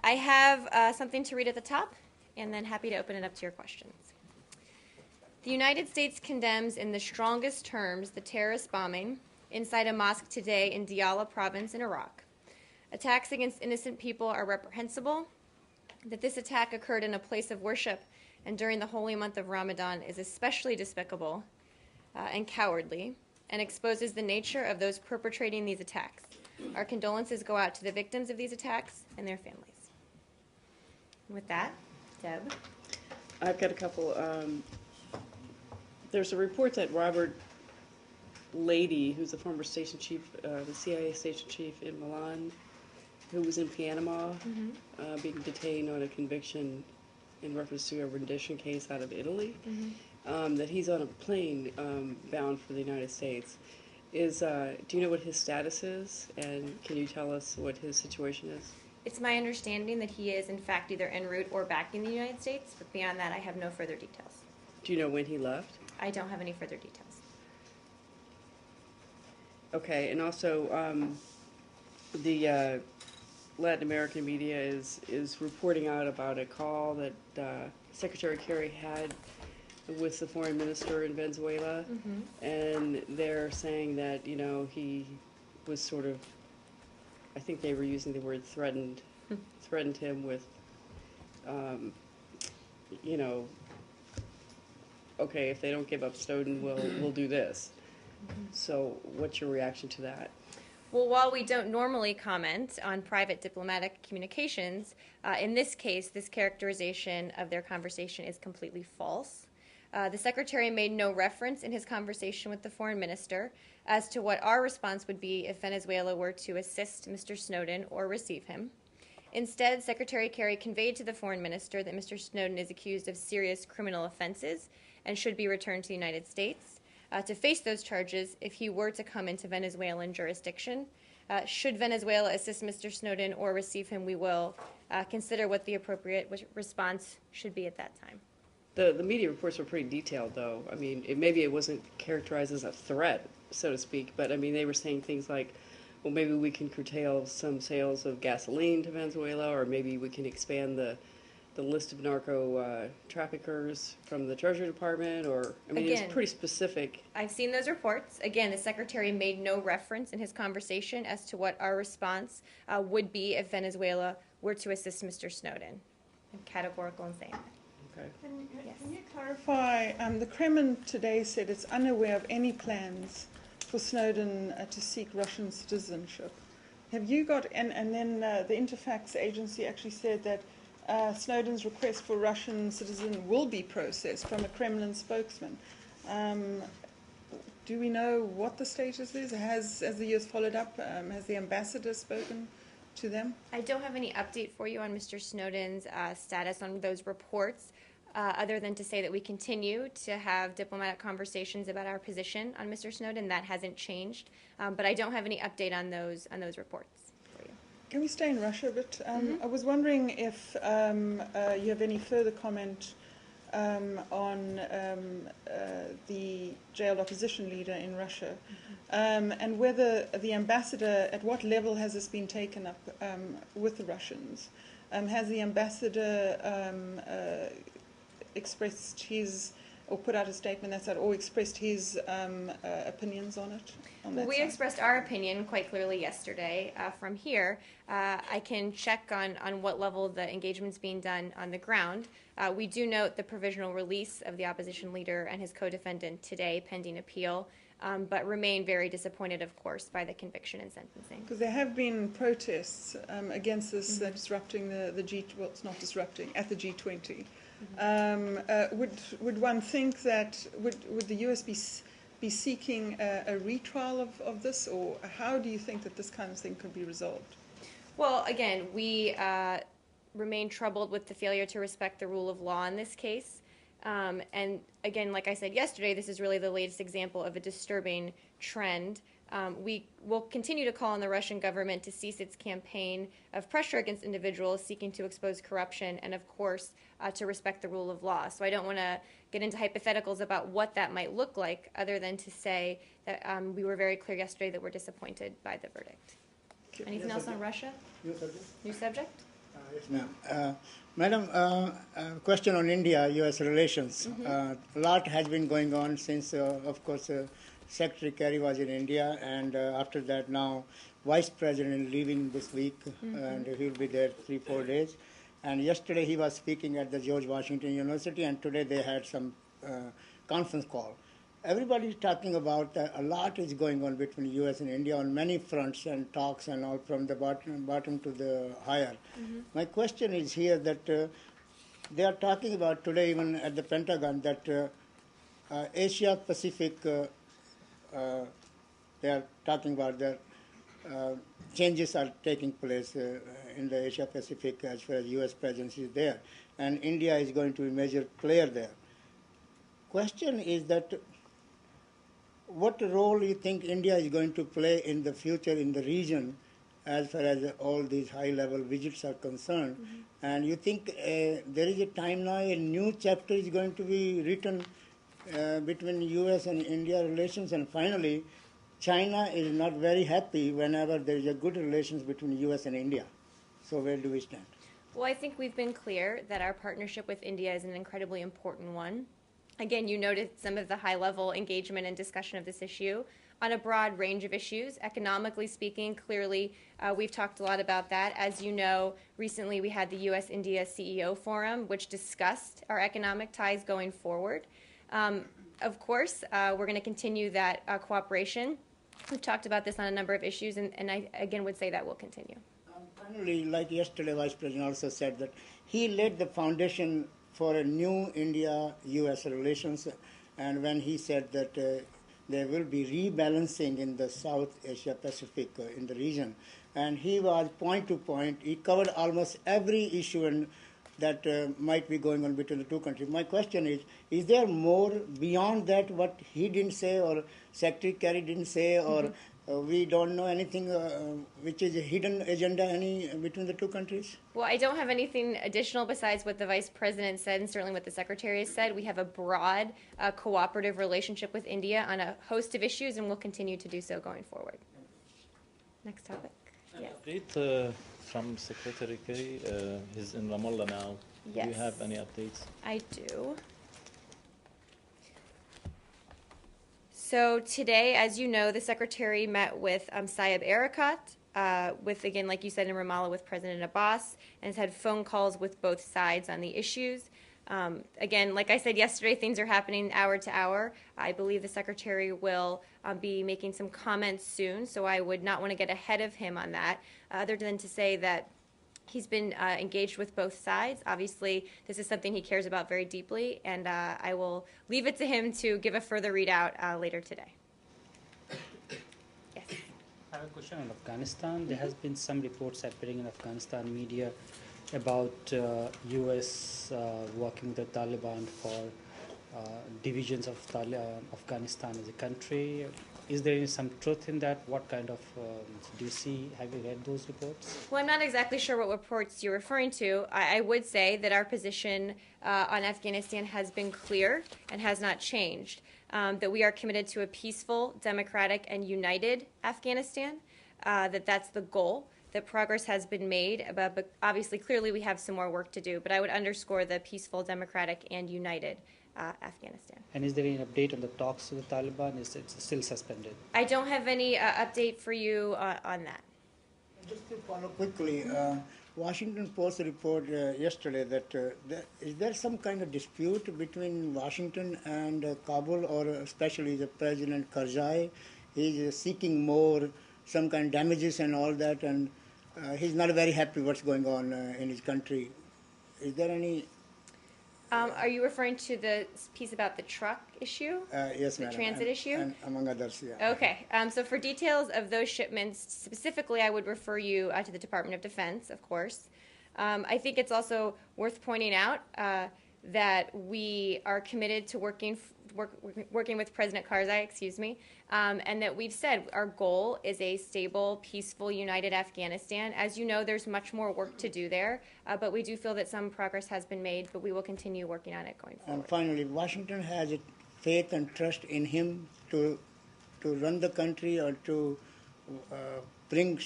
I have something to read at the top, and then happy to open it up to your questions. The United States condemns in the strongest terms the terrorist bombing inside a mosque today in Diyala province in Iraq. Attacks against innocent people are reprehensible. That this attack occurred in a place of worship and during the holy month of Ramadan is especially despicable and cowardly, and exposes the nature of those perpetrating these attacks. Our condolences go out to the victims of these attacks and their families. With that, Deb. I've got a couple. There's a report that Robert Lady, who's the former station chief, the CIA station chief in Milan, who was in Panama, being detained on a conviction in reference to a rendition case out of Italy, that he's on a plane bound for the United States. Do you know what his status is, and can you tell us what his situation is? It's my understanding that he is, in fact, either en route or back in the United States, but beyond that, I have no further details. Do you know when he left? I don't have any further details. Okay, and also the Latin American media is reporting out about a call that Secretary Kerry had with the foreign minister in Venezuela, and they're saying that, you know, he was sort of, I think they were using the word threatened him with, you know, okay, if they don't give up Snowden, we'll do this. So what's your reaction to that? Well, while we don't normally comment on private diplomatic communications, in this case, this characterization of their conversation is completely false. The Secretary made no reference in his conversation with the Foreign Minister as to what our response would be if Venezuela were to assist Mr. Snowden or receive him. Instead, Secretary Kerry conveyed to the Foreign Minister that Mr. Snowden is accused of serious criminal offenses and should be returned to the United States to face those charges if he were to come into Venezuelan jurisdiction. Should Venezuela assist Mr. Snowden or receive him, we will consider what the appropriate response should be at that time. The media reports were pretty detailed, though. I mean, maybe it wasn't characterized as a threat, so to speak, but I mean, they were saying things like, well, maybe we can curtail some sales of gasoline to Venezuela, or maybe we can expand the list of narco traffickers from the Treasury Department, or, I mean, it's pretty specific. I've seen those reports. Again, the Secretary made no reference in his conversation as to what our response would be if Venezuela were to assist Mr. Snowden. I'm categorical in saying that. Okay. Can you clarify, the Kremlin today said it's unaware of any plans for Snowden to seek Russian citizenship. Have you got, and then the Interfax agency actually said that Snowden's request for Russian citizen will be processed from a Kremlin spokesman. Do we know what the status is? Has, as the years followed up, has the ambassador spoken to them? I don't have any update for you on Mr. Snowden's status on those reports, other than to say that we continue to have diplomatic conversations about our position on Mr. Snowden. That hasn't changed, but I don't have any update on those reports. Can we stay in Russia a bit? I was wondering if you have any further comment on the jailed opposition leader in Russia, and whether the ambassador, at what level has this been taken up with the Russians? Has the ambassador expressed his, or put out a statement that's that, or expressed his opinions on it? We expressed our opinion quite clearly yesterday from here. I can check on what level the engagement's being done on the ground. We do note the provisional release of the opposition leader and his co-defendant today pending appeal, but remain very disappointed, of course, by the conviction and sentencing. Because there have been protests against this disrupting the G, well, it's not disrupting, at the G20. Would one think that, would the US be seeking a retrial of this, or how do you think that this kind of thing could be resolved? Well, again, we remain troubled with the failure to respect the rule of law in this case. And again, like I said yesterday, this is really the latest example of a disturbing trend. We will continue to call on the Russian government to cease its campaign of pressure against individuals seeking to expose corruption and, of course, to respect the rule of law. So I don't want to get into hypotheticals about what that might look like, other than to say that we were very clear yesterday that we're disappointed by the verdict. Anything else on Russia? New subject? New subject? Yes, ma'am. Madam, question on India-U.S. relations. A lot has been going on since, of course, Secretary Kerry was in India, and after that now Vice President is leaving this week, and he'll be there 3-4 days. And yesterday he was speaking at the George Washington University, and today they had some conference call. Everybody is talking about a lot is going on between U.S. and India on many fronts and talks and all from the bottom to the higher. My question is here that they are talking about today even at the Pentagon that Asia Pacific, they are talking about that changes are taking place in the Asia Pacific as far as U.S. presence is there, and India is going to be a major player there. Question is that what role do you think India is going to play in the future in the region as far as all these high-level visits are concerned? And you think there is a time now, a new chapter is going to be written between U.S. and India relations? And finally, China is not very happy whenever there is a good relations between U.S. and India. So where do we stand? Well, I think we've been clear that our partnership with India is an incredibly important one. Again, you noted some of the high-level engagement and discussion of this issue on a broad range of issues. Economically speaking, clearly, we've talked a lot about that. As you know, recently we had the U.S.-India CEO Forum, which discussed our economic ties going forward. Of course, we're going to continue that cooperation. We've talked about this on a number of issues, and I, again, would say that will continue. Finally, like yesterday, Vice President also said that he laid the foundation for a new India-U.S. relations, and when he said that there will be rebalancing in the South Asia Pacific in the region, and he was point to point, he covered almost every issue and that might be going on between the two countries. My question is there more beyond that what he didn't say or Secretary Kerry didn't say, or we don't know anything which is a hidden agenda between the two countries? Well, I don't have anything additional besides what the Vice President said and certainly what the Secretary has said. We have a broad cooperative relationship with India on a host of issues, and we'll continue to do so going forward. Next topic. Yes. Update from Secretary Kerry. He's in Ramallah now. Yes. Do you have any updates? I do. So today, as you know, the Secretary met with Saeb Erekat, with, again, like you said, in Ramallah with President Abbas, and has had phone calls with both sides on the issues. Again, like I said yesterday, things are happening hour to hour. I believe the Secretary will be making some comments soon, so I would not want to get ahead of him on that, other than to say that he's been engaged with both sides. Obviously, this is something he cares about very deeply, and I will leave it to him to give a further readout later today. Yes. I have a question on Afghanistan. There has been some reports appearing in Afghanistan media about U.S. working with the Taliban for divisions of Afghanistan as a country. Is there some truth in that? What kind of do you see? Have you read those reports? Well, I'm not exactly sure what reports you're referring to. I would say that our position on Afghanistan has been clear and has not changed, that we are committed to a peaceful, democratic, and united Afghanistan, that's the goal, that progress has been made, but obviously, clearly, we have some more work to do. But I would underscore the peaceful, democratic, and united Afghanistan. And is there any update on the talks with the Taliban? Is it still suspended? I don't have any update for you on that. Just to follow quickly, Washington Post report yesterday that is there some kind of dispute between Washington and Kabul, or especially the President Karzai? He's seeking more, some kind of damages and all that, and he's not very happy what's going on in his country. Is there any... Are you referring to the piece about the truck issue? Yes, the madam. transit issue? And among others, yeah. Okay. So for details of those shipments, specifically, I would refer you to the Department of Defense, of course. I think it's also worth pointing out that we are committed to working with President Karzai, and that we've said our goal is a stable, peaceful, united Afghanistan. As you know, there's much more work to do there, but we do feel that some progress has been made, but we will continue working on it going forward. And finally, Washington has faith and trust in him to run the country or to bring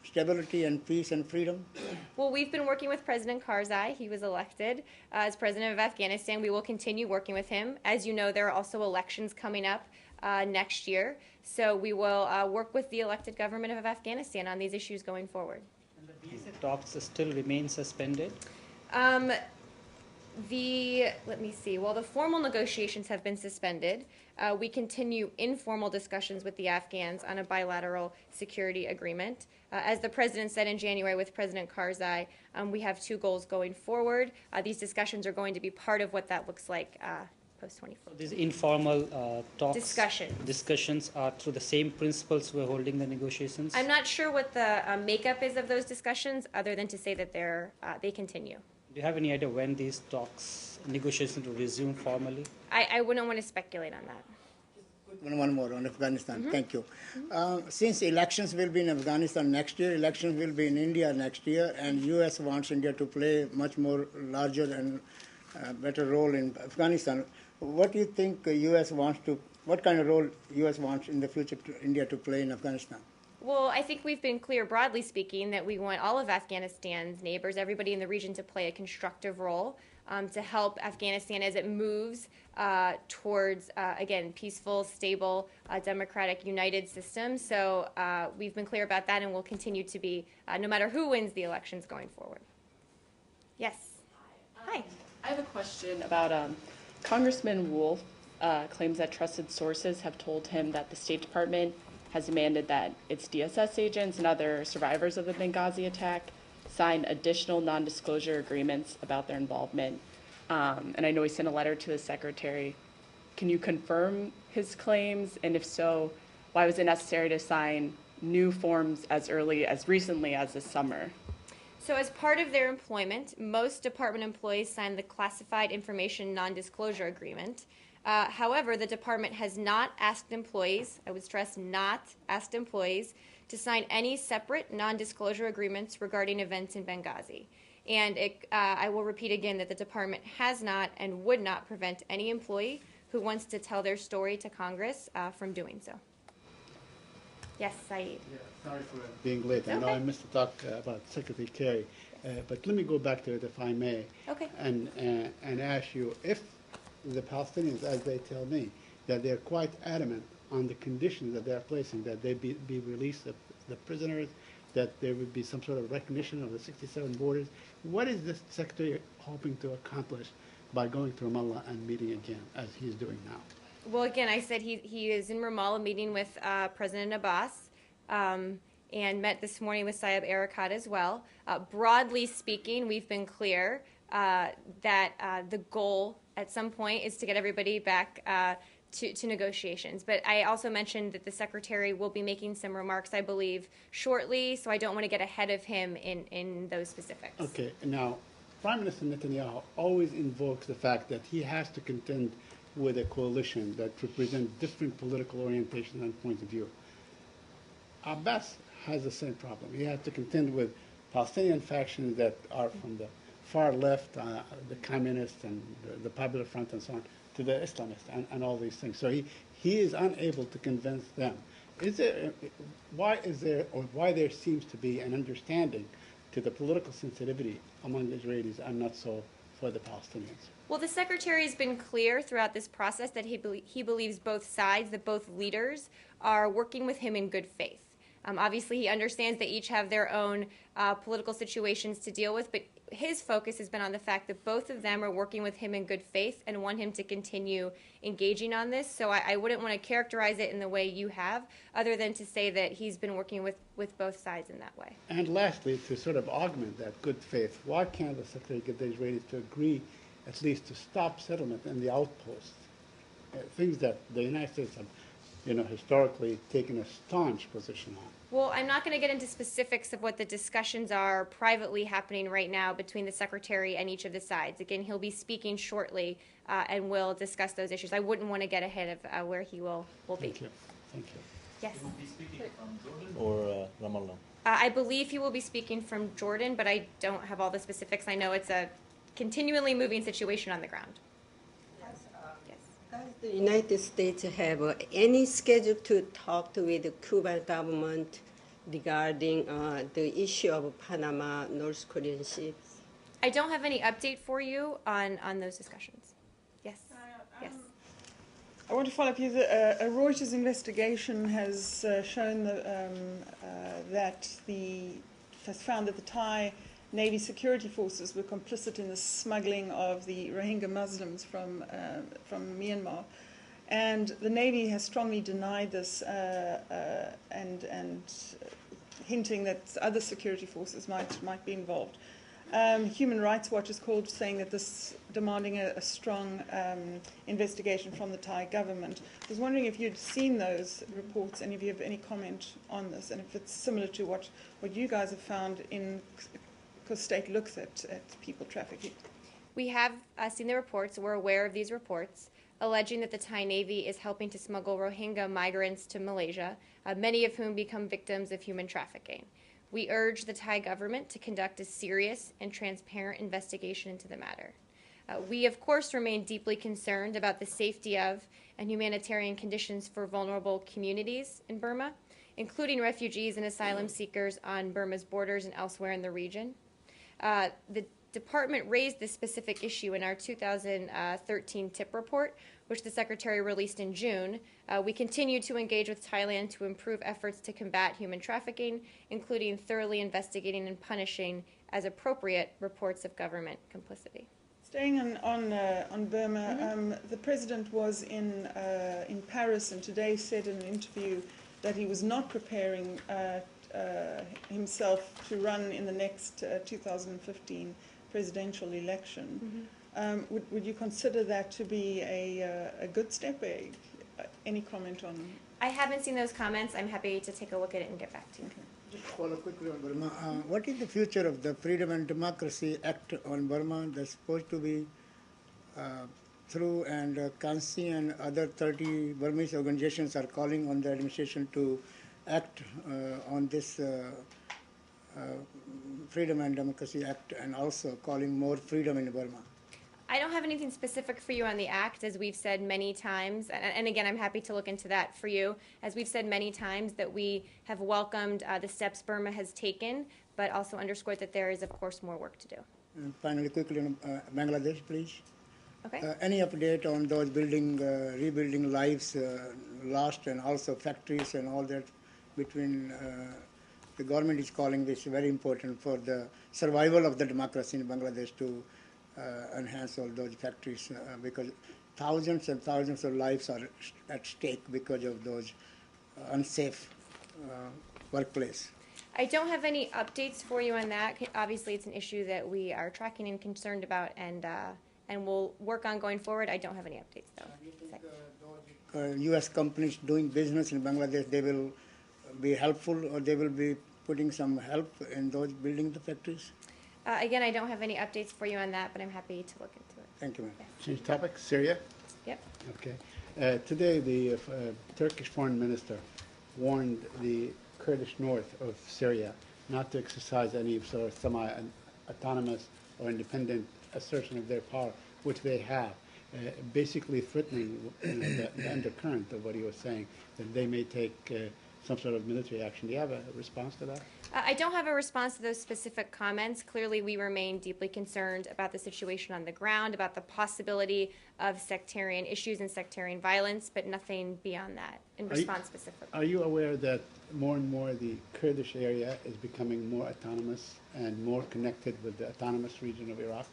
stability and peace and freedom? Well, we've been working with President Karzai. He was elected as president of Afghanistan. We will continue working with him. As you know, there are also elections coming up next year. So we will work with the elected government of Afghanistan on these issues going forward. And the visa talks still remain suspended? Let me see. Well, the formal negotiations have been suspended. We continue informal discussions with the Afghans on a bilateral security agreement. As the president said in January with President Karzai, we have two goals going forward. These discussions are going to be part of what that looks like post-24. So these informal talks, discussions are through the same principles we're holding the negotiations? I'm not sure what the makeup is of those discussions, other than to say that they continue. Do you have any idea when these negotiations will resume formally? I wouldn't want to speculate on that. One more on Afghanistan. Thank you. Since elections will be in Afghanistan next year, elections will be in India next year, and U.S. wants India to play much more larger and better role in Afghanistan. What do you think what kind of role U.S. wants in the future India to play in Afghanistan? Well, I think we've been clear, broadly speaking, that we want all of Afghanistan's neighbors, everybody in the region, to play a constructive role to help Afghanistan as it moves towards, again, peaceful, stable, democratic, united system. So we've been clear about that, and we'll continue to be, no matter who wins the elections going forward. Yes. Hi. I have a question about Congressman Wolf claims that trusted sources have told him that the State Department has demanded that its DSS agents and other survivors of the Benghazi attack sign additional non-disclosure agreements about their involvement. And I know he sent a letter to the secretary. Can you confirm his claims? And if so, why was it necessary to sign new forms as recently as this summer? So as part of their employment, most department employees sign the Classified Information Non-Disclosure Agreement. However, the department has not asked employees, I would stress not asked employees, to sign any separate non-disclosure agreements regarding events in Benghazi. And I will repeat again that the department has not and would not prevent any employee who wants to tell their story to Congress from doing so. Yes, Saeed. Yeah, sorry for being late. I know I missed the talk about Secretary Kerry, but let me go back to it, if I may, and ask you if the Palestinians, as they tell me, that they're quite adamant on the conditions that they're placing, that they be released of the prisoners, that there would be some sort of recognition of the 67 borders. What is the Secretary hoping to accomplish by going to Ramallah and meeting again, as he's doing now? Well, again, I said he is in Ramallah meeting with President Abbas and met this morning with Saeb Erekat as well. Broadly speaking, we've been clear that the goal at some point is to get everybody back to negotiations. But I also mentioned that the Secretary will be making some remarks, I believe, shortly, so I don't want to get ahead of him in those specifics. Okay, now, Prime Minister Netanyahu always invokes the fact that he has to contend with a coalition that represents different political orientations and points of view. Abbas has the same problem. He has to contend with Palestinian factions that are from the far left, the communists and the Popular Front and so on, to the Islamists and all these things. So he is unable to convince them. Why there seems to be an understanding to the political sensitivity among the Israelis and not so for the Palestinians? Well, the Secretary has been clear throughout this process that he believes both sides, that both leaders are working with him in good faith. Obviously, he understands they each have their own political situations to deal with, but his focus has been on the fact that both of them are working with him in good faith and want him to continue engaging on this. So I wouldn't want to characterize it in the way you have, other than to say that he's been working with both sides in that way. And lastly, to sort of augment that good faith, why can't the Secretary get the Israelis to agree at least to stop settlement in the outposts? Things that the United States have, historically taken a staunch position on. Well, I'm not going to get into specifics of what the discussions are privately happening right now between the Secretary and each of the sides. Again, he'll be speaking shortly and we'll discuss those issues. I wouldn't want to get ahead of where he will be. Thank you. Thank you. Yes? He will be speaking from Jordan or Ramallah? I believe he will be speaking from Jordan, but I don't have all the specifics. I know it's a continually moving situation on the ground. Does the United States have any schedule to talk with the Cuban government regarding the issue of Panama North Korean ships? I don't have any update for you on those discussions. Yes. Yes. I want to follow up here. A Reuters investigation has shown has found that the Thai Navy security forces were complicit in the smuggling of the Rohingya Muslims from Myanmar, and the Navy has strongly denied this and hinting that other security forces might be involved. Human Rights Watch is called, saying that this demanding a strong investigation from the Thai government. I was wondering if you'd seen those reports and if you have any comment on this, and if it's similar to what you guys have found because state looks at people trafficking. We have seen the reports. We're aware of these reports alleging that the Thai Navy is helping to smuggle Rohingya migrants to Malaysia, many of whom become victims of human trafficking. We urge the Thai government to conduct a serious and transparent investigation into the matter. We, of course, remain deeply concerned about the safety of and humanitarian conditions for vulnerable communities in Burma, including refugees and asylum seekers on Burma's borders and elsewhere in the region. The Department raised this specific issue in our 2013 TIP report, which the Secretary released in June. We continue to engage with Thailand to improve efforts to combat human trafficking, including thoroughly investigating and punishing, as appropriate, reports of government complicity. Staying on Burma, the President was in Paris and today said in an interview that he was not preparing himself to run in the next 2015 presidential election. Would you consider that to be a good step? Any comment on? I haven't seen those comments. I'm happy to take a look at it and get back to you. Just follow quickly on Burma. What is the future of the Freedom and Democracy Act on Burma that's supposed to be through, and Kansi and other 30 Burmese organizations are calling on the administration to act on this Freedom and Democracy Act, and also calling more freedom in Burma? I don't have anything specific for you on the act, as we've said many times, and again, I'm happy to look into that for you. As we've said many times, that we have welcomed the steps Burma has taken, but also underscored that there is, of course, more work to do. And finally, quickly on Bangladesh, please. Okay. Any update on those rebuilding lives lost, and also factories and all that between the government is calling this very important for the survival of the democracy in Bangladesh to enhance all those factories because thousands and thousands of lives are at stake because of those unsafe workplace. I don't have any updates for you on that. Obviously, it's an issue that we are tracking and concerned about, and we'll work on going forward. I don't have any updates, though. Do you think those U.S. companies doing business in Bangladesh, they will be helpful, or they will be putting some help in those building the factories? Again, I don't have any updates for you on that, but I'm happy to look into it. Thank you, ma'am. Yeah. Change topic, Syria. Yep. Okay. Today, the Turkish foreign minister warned the Kurdish north of Syria not to exercise any sort of semi-autonomous or independent assertion of their power, which they have, basically threatening the undercurrent of what he was saying, that they may take some sort of military action. Do you have a response to that? I don't have a response to those specific comments. Clearly, we remain deeply concerned about the situation on the ground, about the possibility of sectarian issues and sectarian violence, but nothing beyond that in response specifically. Are you aware that more and more the Kurdish area is becoming more autonomous and more connected with the autonomous region of Iraq?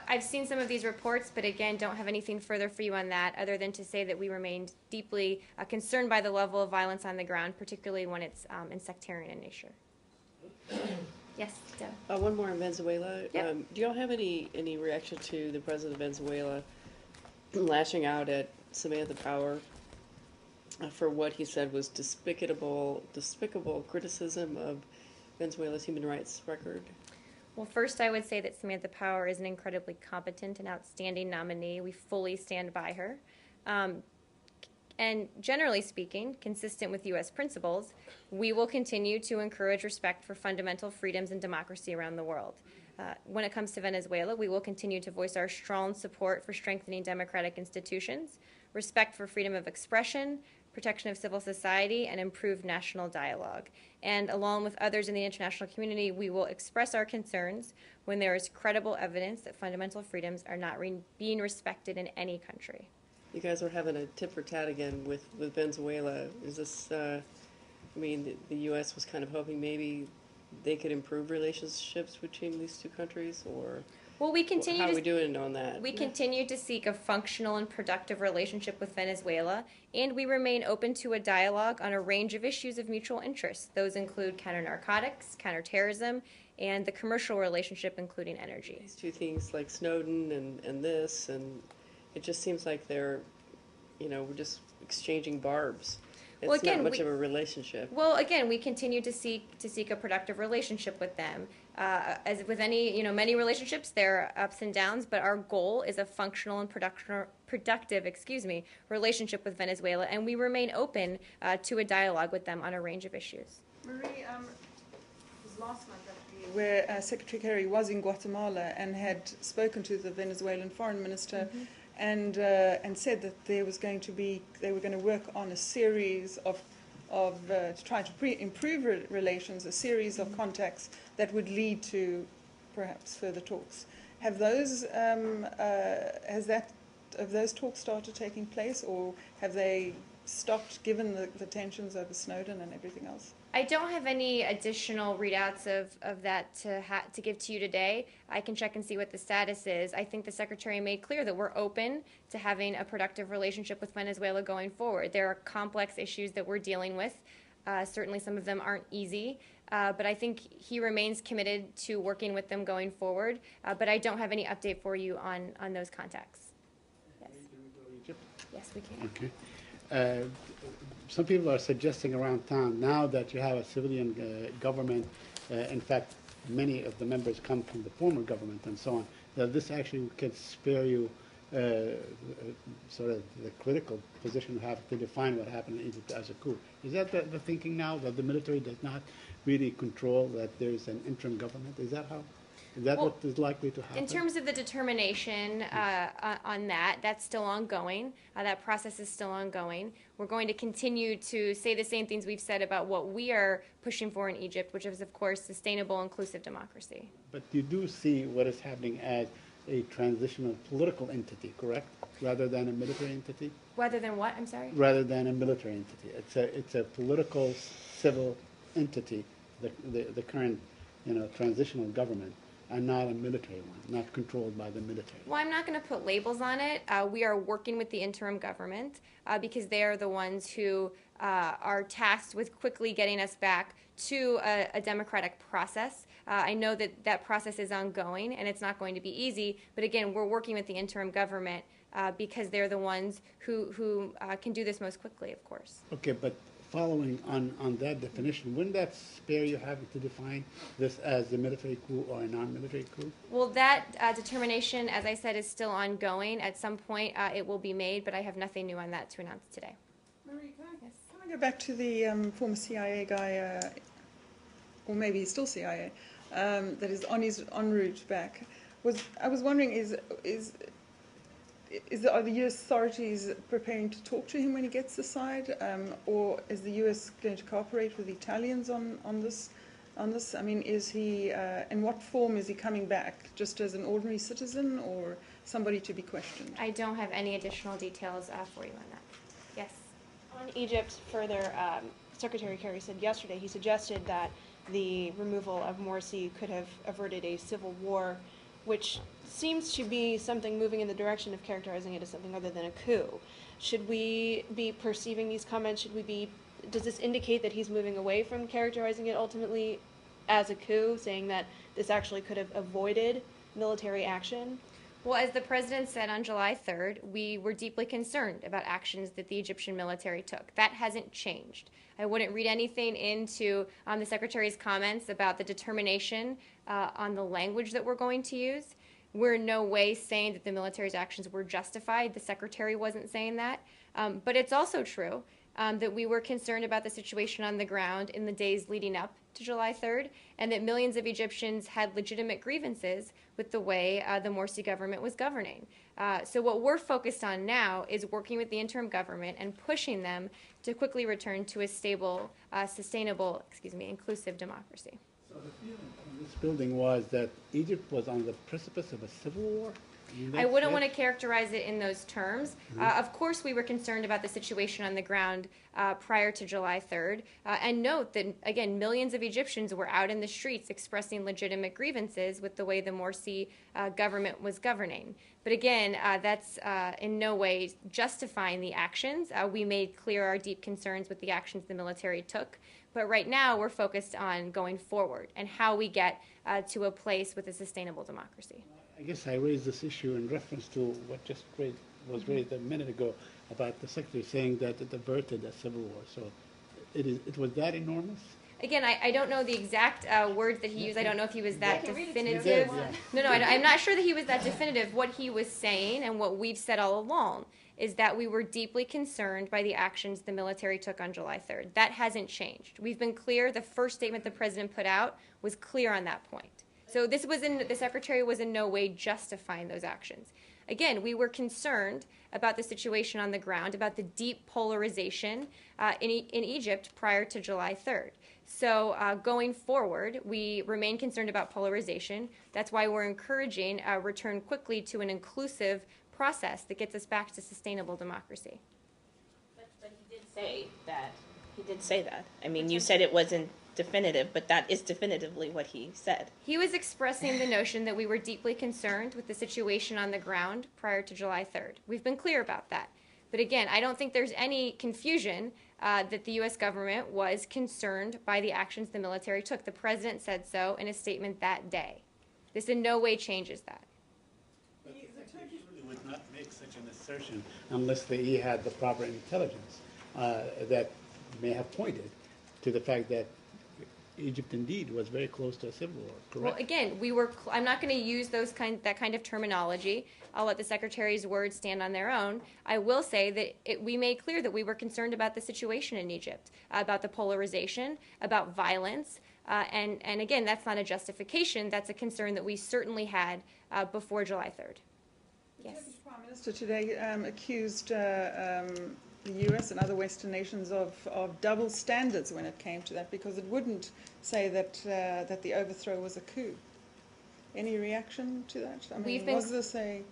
I've seen some of these reports, but again, don't have anything further for you on that, other than to say that we remain deeply concerned by the level of violence on the ground, particularly when it's in sectarian in nature. Yes, Deb. One more on Venezuela. Yep. Do y'all have any reaction to the president of Venezuela lashing out at Samantha Power for what he said was despicable criticism of Venezuela's human rights record? Well, first, I would say that Samantha Power is an incredibly competent and outstanding nominee. We fully stand by her. And generally speaking, consistent with U.S. principles, we will continue to encourage respect for fundamental freedoms and democracy around the world. When it comes to Venezuela, we will continue to voice our strong support for strengthening democratic institutions, respect for freedom of expression, protection of civil society, and improved national dialogue. And along with others in the international community, we will express our concerns when there is credible evidence that fundamental freedoms are not being respected in any country. You guys are having a tit for tat again with Venezuela. Is this, I mean, the U.S. was kind of hoping maybe they could improve relationships between these two countries, or well, we continue how are we doing on that? We continue to seek a functional and productive relationship with Venezuela, and we remain open to a dialogue on a range of issues of mutual interest. Those include counter-narcotics, counterterrorism, and the commercial relationship, including energy. These two things like Snowden and this, and it just seems like they're, we're just exchanging barbs. It's well, again, not much of a relationship. Well, again, we continue to seek a productive relationship with them. As with any, many relationships, there are ups and downs, but our goal is a functional and productive, relationship with Venezuela, and we remain open to a dialogue with them on a range of issues. Marie, it was last month actually, where Secretary Kerry was in Guatemala and had spoken to the Venezuelan foreign minister. Mm-hmm. And said that they were going to work on a series of to try to improve relations, a series of contacts that would lead to perhaps further talks. Have those talks started taking place, or have they stopped given the tensions over Snowden and everything else? I don't have any additional readouts of that to give to you today. I can check and see what the status is. I think the Secretary made clear that we're open to having a productive relationship with Venezuela going forward. There are complex issues that we're dealing with. Certainly some of them aren't easy, but I think he remains committed to working with them going forward. But I don't have any update for you on those contacts. Yes. Yes, we can. Okay. Some people are suggesting around town, now that you have a civilian government, in fact, many of the members come from the former government and so on, that this actually could spare you sort of the critical position you have to define what happened in Egypt as a coup. Is that the thinking now, that the military does not really control, that there is an interim government? Is that how? Is that what is likely to happen? In terms of the determination on that, that's still ongoing. That process is still ongoing. We're going to continue to say the same things we've said about what we are pushing for in Egypt, which is, of course, sustainable, inclusive democracy. But you do see what is happening as a transitional political entity, correct? Rather than a military entity? Rather than what? I'm sorry? Rather than a military entity. It's a political, civil entity, the current transitional government, and not a military one, not controlled by the military. Well, I'm not going to put labels on it. We are working with the interim government because they are the ones who are tasked with quickly getting us back to a democratic process. I know that process is ongoing, and it's not going to be easy. But again, we're working with the interim government because they're the ones who can do this most quickly, of course. Okay, but following on that definition, wouldn't that spare you having to define this as a military coup or a non-military coup? Well, that determination, as I said, is still ongoing. At some point, it will be made, but I have nothing new on that to announce today. Marie, can I go back to the former CIA guy, or maybe he's still CIA, that is on his en route back? I was wondering, are the U.S. authorities preparing to talk to him when he gets the side, or is the U.S. going to cooperate with the Italians on this? I mean, is he in what form is he coming back? Just as an ordinary citizen, or somebody to be questioned? I don't have any additional details for you on that. Yes. On Egypt, further, Secretary Kerry said yesterday, he suggested that the removal of Morsi could have averted a civil war, which seems to be something moving in the direction of characterizing it as something other than a coup. Should we be perceiving these comments? Does this indicate that he's moving away from characterizing it ultimately as a coup, saying that this actually could have avoided military action? Well, as the president said on July 3rd, we were deeply concerned about actions that the Egyptian military took. That hasn't changed. I wouldn't read anything into the Secretary's comments about the determination on the language that we're going to use. We're in no way saying that the military's actions were justified. The Secretary wasn't saying that. But it's also true that we were concerned about the situation on the ground in the days leading up to July 3rd, and that millions of Egyptians had legitimate grievances with the way the Morsi government was governing. So what we're focused on now is working with the interim government and pushing them to quickly return to a stable, sustainable, inclusive democracy. So the feeling in this building was that Egypt was on the precipice of a civil war? I wouldn't want to characterize it in those terms. Of course, we were concerned about the situation on the ground prior to July 3rd. And note that, again, millions of Egyptians were out in the streets expressing legitimate grievances with the way the Morsi government was governing. But again, that's in no way justifying the actions. We made clear our deep concerns with the actions the military took. But right now, we're focused on going forward and how we get to a place with a sustainable democracy. I guess I raised this issue in reference to what just was raised a minute ago about the secretary saying that it averted a civil war. So it was that enormous? Again, I don't know the exact words that he used. I don't know if he was that definitive. Did, yeah. No, I'm not sure that he was that definitive. What he was saying and what we've said all along is that we were deeply concerned by the actions the military took on July 3rd. That hasn't changed. We've been clear. The first statement the president put out was clear on that point. So the secretary was in no way justifying those actions. Again, we were concerned about the situation on the ground, about the deep polarization in Egypt prior to July 3rd. So going forward, we remain concerned about polarization. That's why we're encouraging a return quickly to an inclusive process that gets us back to sustainable democracy. But he did say that. I mean, you said it wasn't definitive, but that is definitively what he said. He was expressing the notion that we were deeply concerned with the situation on the ground prior to July 3rd. We've been clear about that. But again, I don't think there's any confusion that the U.S. government was concerned by the actions the military took. The president said so in a statement that day. This in no way changes that. But the secretary really would not make such an assertion unless he had the proper intelligence that may have pointed to the fact that Egypt indeed was very close to a civil war, correct? Well, again, I'm not going to use that kind of terminology. I'll let the secretary's words stand on their own. I will say that we made clear that we were concerned about the situation in Egypt, about the polarization, about violence, and again, that's not a justification. That's a concern that we certainly had before July 3rd. Yes. The Prime Minister today accused the US and other Western nations of double standards when it came to that, because it wouldn't say that the overthrow was a coup. Any reaction to that? I mean,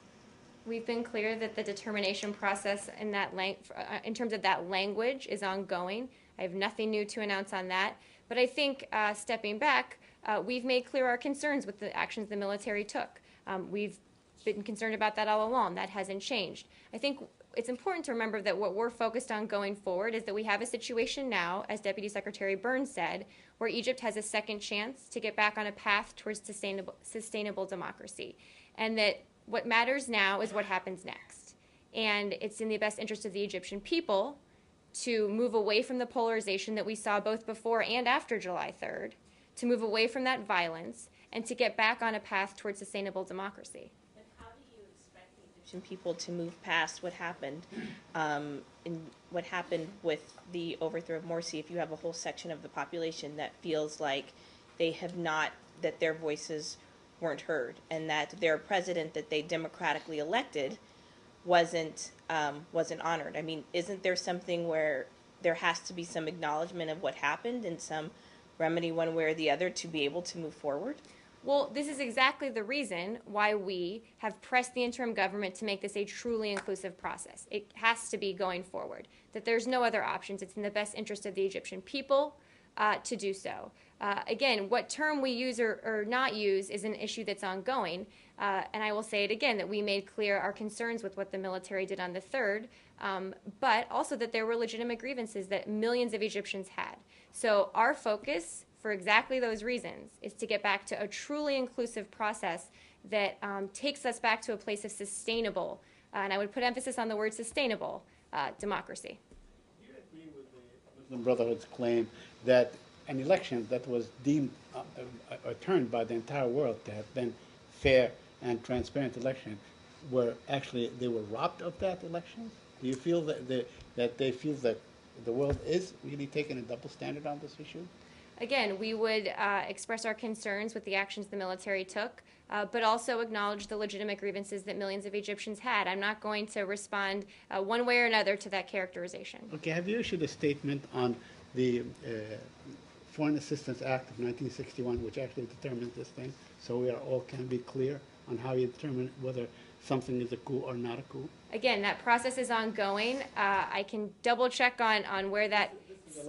We've been clear that the determination process in terms of that language is ongoing. I have nothing new to announce on that. But I think stepping back, we've made clear our concerns with the actions the military took. We've been concerned about that all along. That hasn't changed. I think it's important to remember that what we're focused on going forward is that we have a situation now, as Deputy Secretary Burns said, where Egypt has a second chance to get back on a path towards sustainable democracy. And that what matters now is what happens next. And it's in the best interest of the Egyptian people to move away from the polarization that we saw both before and after July 3rd, to move away from that violence, and to get back on a path towards sustainable democracy. People to move past what happened with the overthrow of Morsi. If you have a whole section of the population that feels like that their voices weren't heard, and that their president that they democratically elected wasn't honored. I mean, isn't there something where there has to be some acknowledgement of what happened and some remedy one way or the other to be able to move forward? Well, this is exactly the reason why we have pressed the interim government to make this a truly inclusive process. It has to be going forward, that there's no other options. It's in the best interest of the Egyptian people to do so. Again, what term we use or not use is an issue that's ongoing. And I will say it again, that we made clear our concerns with what the military did on the 3rd, but also that there were legitimate grievances that millions of Egyptians had. So our focus, for exactly those reasons, is to get back to a truly inclusive process that takes us back to a place of sustainable, and I would put emphasis on the word sustainable, democracy. Do you agree with the Muslim Brotherhood's claim that an election that was deemed or turned by the entire world to have been fair and transparent election, they were robbed of that election? Do you feel that they feel that the world is really taking a double standard on this issue? again, we would express our concerns with the actions the military took, but also acknowledge the legitimate grievances that millions of Egyptians had. I'm not going to respond one way or another to that characterization. Okay, have you issued a statement on the Foreign Assistance Act of 1961, which actually determines this thing, so we are all can be clear on how you determine whether something is a coup or not a coup? Again, that process is ongoing. I can double check on where that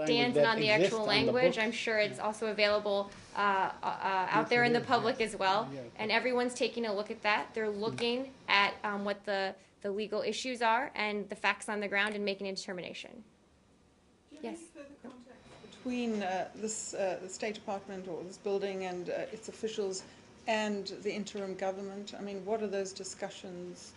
stands and on the actual language. I'm sure it's also available out there in the public as well. And everyone's taking a look at that. They're looking at what the legal issues are and the facts on the ground and making a determination. Yes. Between the State Department or this building and its officials and the interim government? I mean, what are those discussions,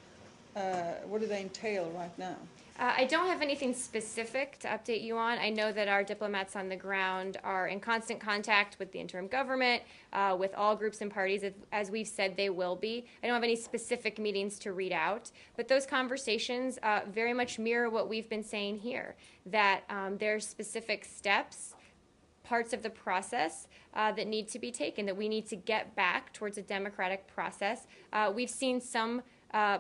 what do they entail right now? I don't have anything specific to update you on. I know that our diplomats on the ground are in constant contact with the interim government, with all groups and parties, as we've said they will be. I don't have any specific meetings to read out, but those conversations very much mirror what we've been saying here, that there's specific steps, parts of the process that need to be taken, that we need to get back towards a democratic process. We've seen some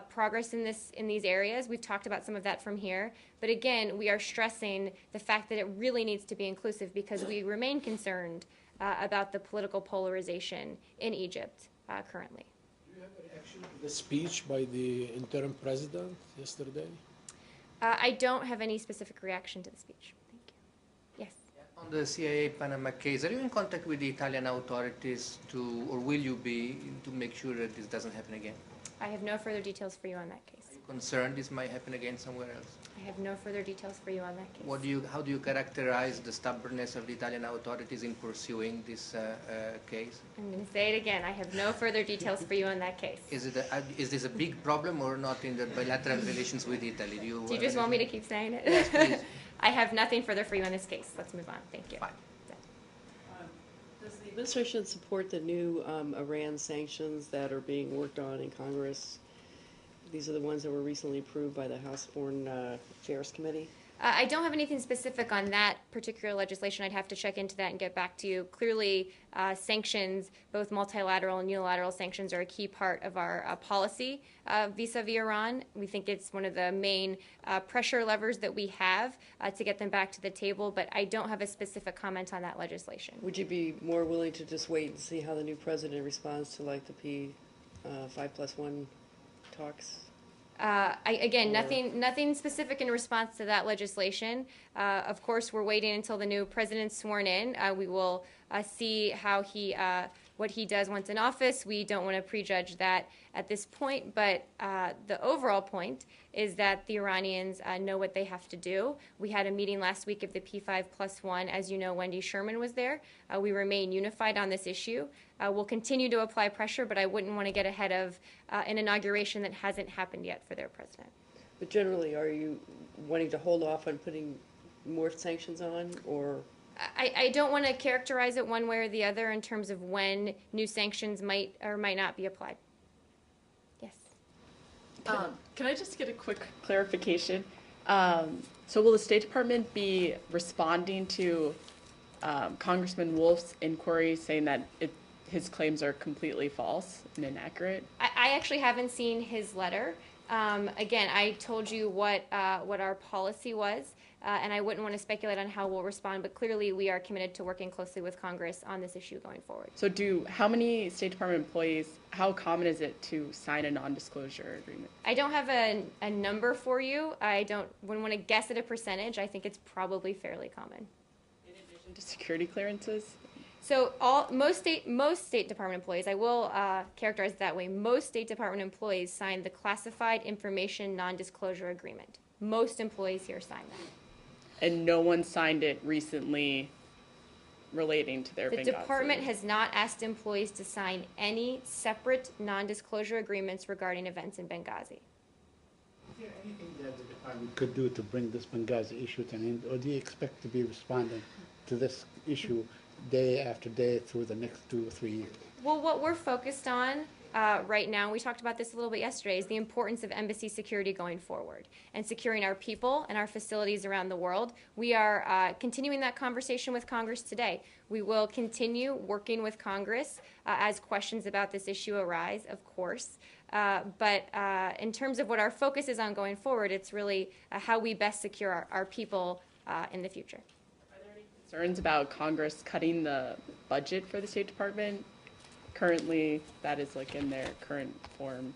progress in these areas. We've talked about some of that from here. But again, we are stressing the fact that it really needs to be inclusive because we remain concerned about the political polarization in Egypt currently. Do you have a reaction to the speech by the interim president yesterday? I don't have any specific reaction to the speech. Thank you. Yes. On the CIA Panama case, are you in contact with the Italian authorities to, or will you be, to make sure that this doesn't happen again? I have no further details for you on that case. Are you concerned this might happen again somewhere else? I have no further details for you on that case. How do you characterize the stubbornness of the Italian authorities in pursuing this case? I'm going to say it again. I have no further details for you on that case. Is this a big problem or not in the bilateral relations with Italy? Do you just want me to keep saying it? Yes, please. I have nothing further for you on this case. Let's move on. Thank you. Fine. Does the administration support the new Iran sanctions that are being worked on in Congress? These are the ones that were recently approved by the House Foreign Affairs Committee. I don't have anything specific on that particular legislation. I'd have to check into that and get back to you. Clearly, sanctions, both multilateral and unilateral sanctions, are a key part of our policy vis-a-vis Iran. We think it's one of the main pressure levers that we have to get them back to the table, but I don't have a specific comment on that legislation. Would you be more willing to just wait and see how the new president responds to like the P5+1 talks? Again, nothing specific in response to that legislation. Of course, we're waiting until the new president's sworn in. We will see how what he does once in office. We don't want to prejudge that at this point, but the overall point is that the Iranians know what they have to do. We had a meeting last week of the P5+1. As you know, Wendy Sherman was there. We remain unified on this issue. We'll continue to apply pressure, but I wouldn't want to get ahead of an inauguration that hasn't happened yet for their president. But generally, are you wanting to hold off on putting more sanctions on, or? I don't want to characterize it one way or the other in terms of when new sanctions might or might not be applied. Yes. Can I just get a quick clarification? So will the State Department be responding to Congressman Wolf's inquiry saying that his claims are completely false and inaccurate? I actually haven't seen his letter. Again, I told you what our policy was, and I wouldn't want to speculate on how we'll respond, but clearly we are committed to working closely with Congress on this issue going forward. So how many State Department employees, how common is it to sign a non-disclosure agreement? I don't have a number for you. Wouldn't want to guess at a percentage. I think it's probably fairly common. In addition to security clearances? So most State Department employees, I will characterize it that way, most State Department employees signed the Classified Information Non-Disclosure Agreement. Most employees here signed that. And no one signed it recently relating to their The Benghazi? department has not asked employees to sign any separate non-disclosure agreements regarding events in Benghazi. Is there anything that the department could do to bring this Benghazi issue to an end, or do you expect to be responding to this issue day after day through the next 2 or 3 years? Well, what we're focused on right now, we talked about this a little bit yesterday, is the importance of embassy security going forward and securing our people and our facilities around the world. We are continuing that conversation with Congress today. We will continue working with Congress as questions about this issue arise, of course. But in terms of what our focus is on going forward, it's really how we best secure our people in the future. Are there any concerns about Congress cutting the budget for the State Department? Currently, that is like in their current form.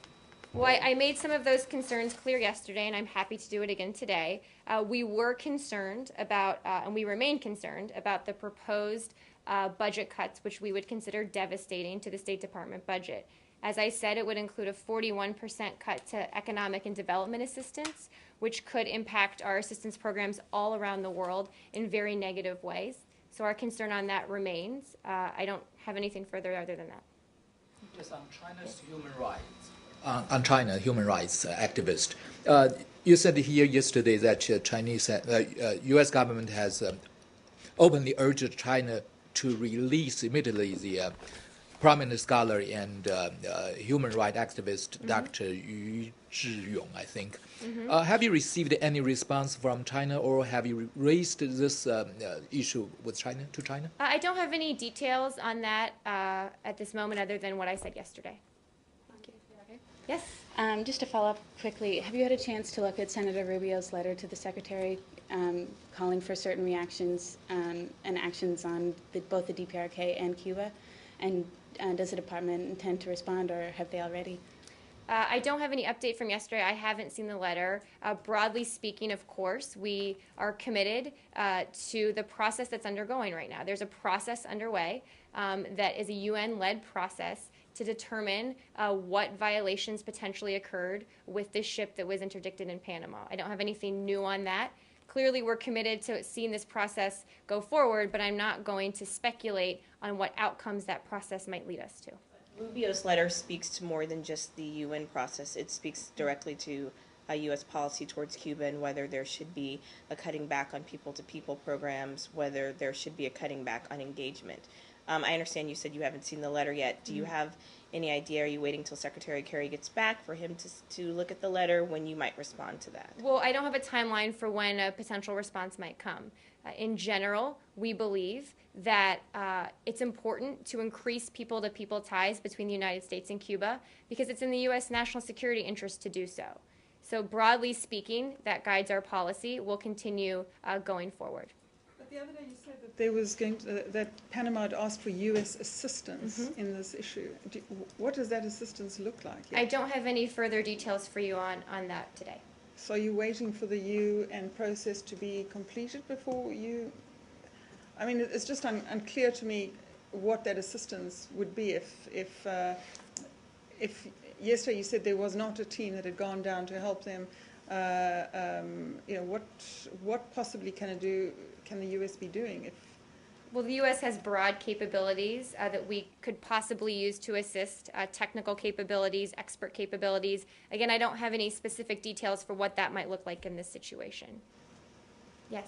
Well, I made some of those concerns clear yesterday, and I'm happy to do it again today. We were concerned about, and we remain concerned about the proposed budget cuts, which we would consider devastating to the State Department budget. As I said, it would include a 41% cut to economic and development assistance, which could impact our assistance programs all around the world in very negative ways. So our concern on that remains. I don't have anything further other than that. Yes, on China's human rights. On China, human rights activist. You said here yesterday that U.S. government has openly urged China to release immediately the prominent scholar and human rights activist Dr. Yu Zhiyong, I think. Have you received any response from China, or have you raised this issue with China to China? I don't have any details on that at this moment other than what I said yesterday. Thank you. Yes? Just to follow up quickly, have you had a chance to look at Senator Rubio's letter to the Secretary calling for certain reactions and actions on both the DPRK and Cuba? And does the department intend to respond, or have they already? I don't have any update from yesterday. I haven't seen the letter. Broadly speaking, of course, we are committed to the process that's undergoing right now. There's a process underway that is a UN-led process to determine what violations potentially occurred with this ship that was interdicted in Panama. I don't have anything new on that. Clearly, we're committed to seeing this process go forward, but I'm not going to speculate on what outcomes that process might lead us to. Rubio's letter speaks to more than just the UN process. It speaks directly to U.S. policy towards Cuba and whether there should be a cutting back on people-to-people programs, whether there should be a cutting back on engagement. I understand you said you haven't seen the letter yet. Do you have any idea? Are you waiting till Secretary Kerry gets back for him to look at the letter when you might respond to that? Well, I don't have a timeline for when a potential response might come. In general, we believe that it's important to increase people-to-people ties between the United States and Cuba because it's in the U.S. national security interest to do so. So broadly speaking, that guides our policy. We'll continue going forward. But the other day you said that there was that Panama had asked for U.S. assistance in this issue. What does that assistance look like? I don't have any further details for you on that today. So are you waiting for the UN process to be completed before you... I mean, it's just unclear to me what that assistance would be if yesterday you said there was not a team that had gone down to help them. What possibly can the U.S. be doing? Well, the U.S. has broad capabilities that we could possibly use to assist, technical capabilities, expert capabilities. Again, I don't have any specific details for what that might look like in this situation. Yes?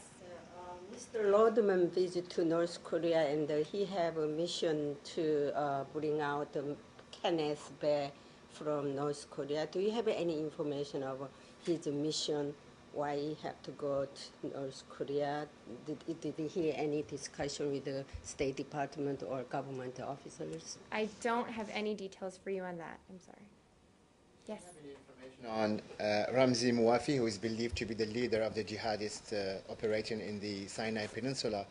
Mr. Lodman visited to North Korea, and he have a mission to bring out Kenneth Bae from North Korea. Do you have any information of his mission? Why he have to go to North Korea? Did he hear any discussion with the State Department or government officers? I don't have any details for you on that. I'm sorry. Yes? On Ramzi Mouafi, who is believed to be the leader of the jihadist operation in the Sinai Peninsula,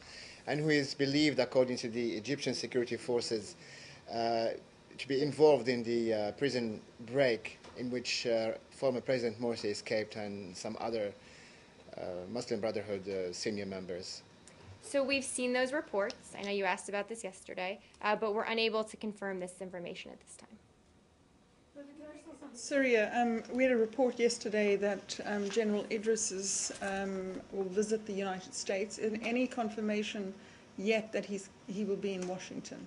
and who is believed, according to the Egyptian security forces, to be involved in the prison break in which former President Morsi escaped and some other Muslim Brotherhood senior members. So we've seen those reports. I know you asked about this yesterday, but we're unable to confirm this information at this time. Syria, we had a report yesterday that General Idris will visit the United States. Any confirmation yet that he will be in Washington?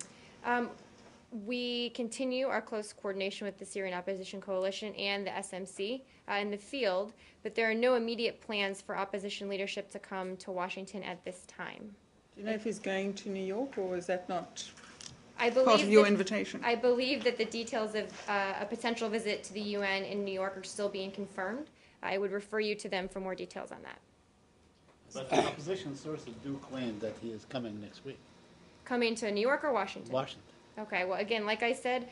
We continue our close coordination with the Syrian Opposition Coalition and the SMC in the field, but there are no immediate plans for opposition leadership to come to Washington at this time. Do you know if he's going to New York, or is that not? I part believe of your that- invitation? I believe that the details of a potential visit to the UN in New York are still being confirmed. I would refer you to them for more details on that. But the opposition sources do claim that he is coming next week. Coming to New York or Washington? Washington. Okay, well, again, like I said,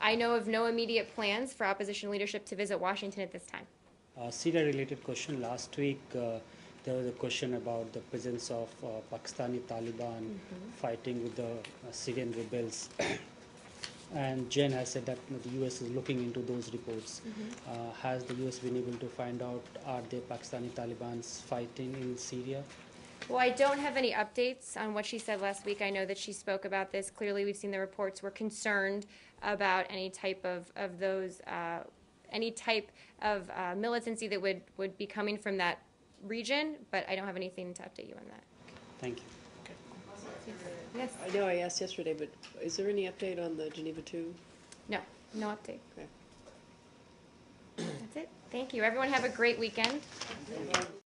I know of no immediate plans for opposition leadership to visit Washington at this time. Syria-related question. Last week, there was a question about the presence of Pakistani Taliban fighting with the Syrian rebels. And Jen has said that the U.S. is looking into those reports. Has the U.S. been able to find out, are there Pakistani Talibans fighting in Syria? Well, I don't have any updates on what she said last week. I know that she spoke about this. Clearly, we've seen the reports. We're concerned about any type of militancy that would be coming from that region, but I don't have anything to update you on that. Thank you. Yes? I know I asked yesterday, but is there any update on the Geneva II? No, no update. Okay. That's it. Thank you. Everyone have a great weekend.